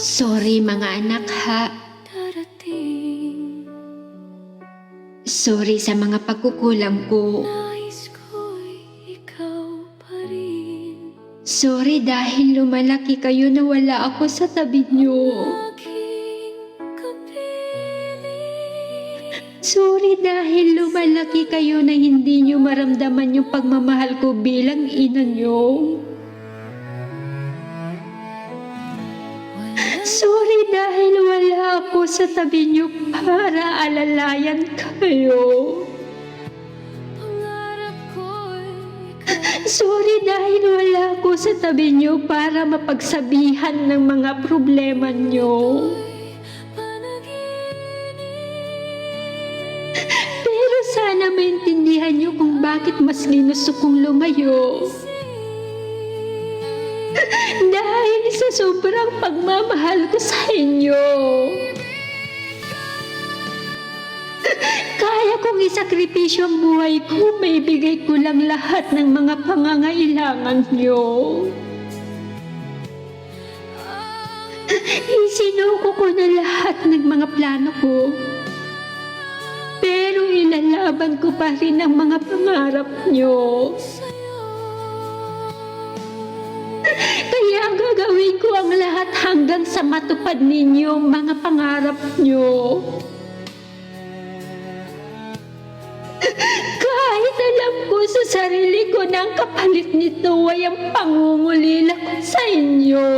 Sorry mga anak ha. Sorry sa mga pagkukulang ko. Sorry dahil lumalaki kayo na wala ako sa tabi niyo. Sorry dahil lumalaki kayo na hindi niyo maramdaman yung pagmamahal ko bilang ina niyo. Sorry dahil wala ako sa tabi niyo para alalayan kayo. Sorry dahil wala ako sa tabi niyo para mapagsabihan ng mga problema niyo. Pero sana maintindihan niyo kung bakit mas ginusto kong lumayo. Dahil sa sobrang pagmamahal ko sa inyo. Kaya kong isakripisyo ang buhay ko, maibigay ko lang lahat ng mga pangangailangan niyo. Isinuko ko na lahat ng mga plano ko. Pero ilalaban ko pa rin ang mga pangarap niyo. Kaya gagawin ko ang lahat hanggang sa matupad ninyo ang mga pangarap niyo. Kahit alam ko sa sarili ko na ang kapalit nito ay ang pangungulila ko sa inyo.